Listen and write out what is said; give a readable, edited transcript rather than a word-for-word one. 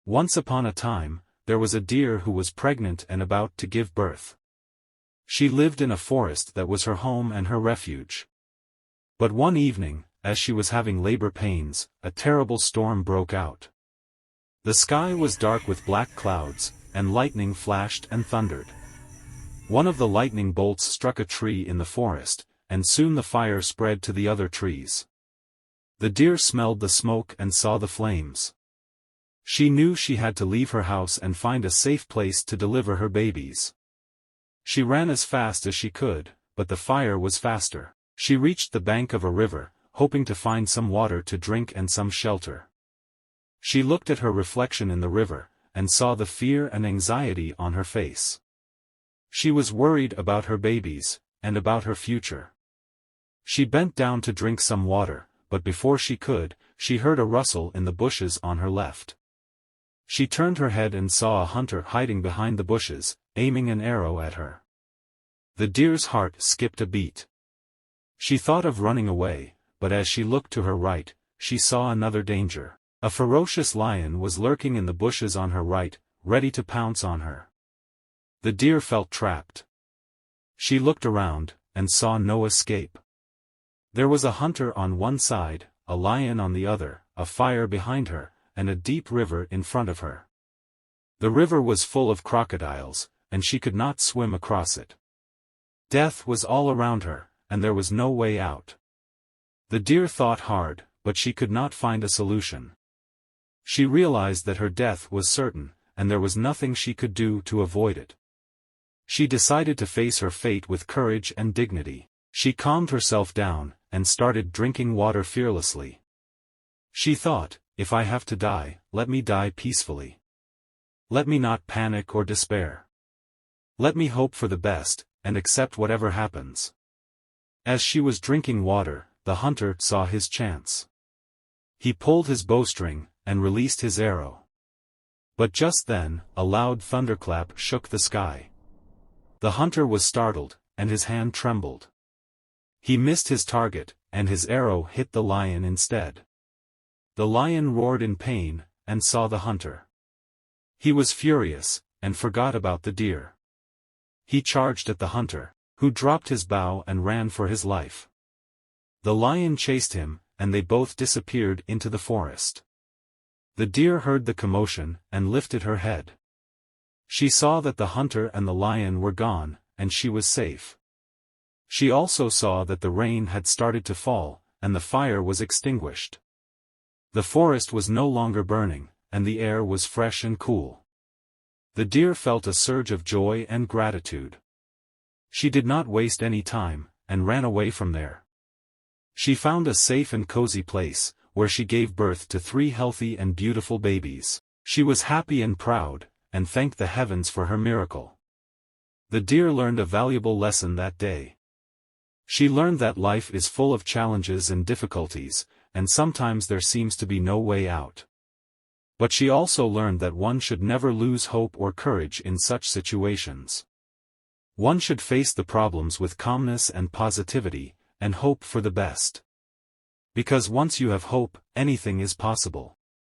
Once upon a time, there was a deer who was pregnant and about to give birth. She lived in a forest that was her home and her refuge. But one evening, as she was having labor pains, a terrible storm broke out. The sky was dark with black clouds, and lightning flashed and thundered. One of the lightning bolts struck a tree in the forest, and soon the fire spread to the other trees. The deer smelled the smoke and saw the flames. She knew she had to leave her house and find a safe place to deliver her babies. She ran as fast as she could, but the fire was faster. She reached the bank of a river, hoping to find some water to drink and some shelter. She looked at her reflection in the river, and saw the fear and anxiety on her face. She was worried about her babies, and about her future. She bent down to drink some water, but before she could, she heard a rustle in the bushes on her left. She turned her head and saw a hunter hiding behind the bushes, aiming an arrow at her. The deer's heart skipped a beat. She thought of running away, but as she looked to her right, she saw another danger. A ferocious lion was lurking in the bushes on her right, ready to pounce on her. The deer felt trapped. She looked around, and saw no escape. There was a hunter on one side, a lion on the other, a fire behind her, and a deep river in front of her. The river was full of crocodiles, and she could not swim across it. Death was all around her, and there was no way out. The deer thought hard, but she could not find a solution. She realized that her death was certain, and there was nothing she could do to avoid it. She decided to face her fate with courage and dignity. She calmed herself down, and started drinking water fearlessly. She thought, if I have to die, let me die peacefully. Let me not panic or despair. Let me hope for the best, and accept whatever happens. As she was drinking water, the hunter saw his chance. He pulled his bowstring, and released his arrow. But just then, a loud thunderclap shook the sky. The hunter was startled, and his hand trembled. He missed his target, and his arrow hit the lion instead. The lion roared in pain, and saw the hunter. He was furious, and forgot about the deer. He charged at the hunter, who dropped his bow and ran for his life. The lion chased him, and they both disappeared into the forest. The deer heard the commotion, and lifted her head. She saw that the hunter and the lion were gone, and she was safe. She also saw that the rain had started to fall, and the fire was extinguished. The forest was no longer burning, and the air was fresh and cool. The deer felt a surge of joy and gratitude. She did not waste any time, and ran away from there. She found a safe and cozy place, where she gave birth to 3 healthy and beautiful babies. She was happy and proud, and thanked the heavens for her miracle. The deer learned a valuable lesson that day. She learned that life is full of challenges and difficulties, and sometimes there seems to be no way out. But she also learned that one should never lose hope or courage in such situations. One should face the problems with calmness and positivity, and hope for the best. Because once you have hope, anything is possible.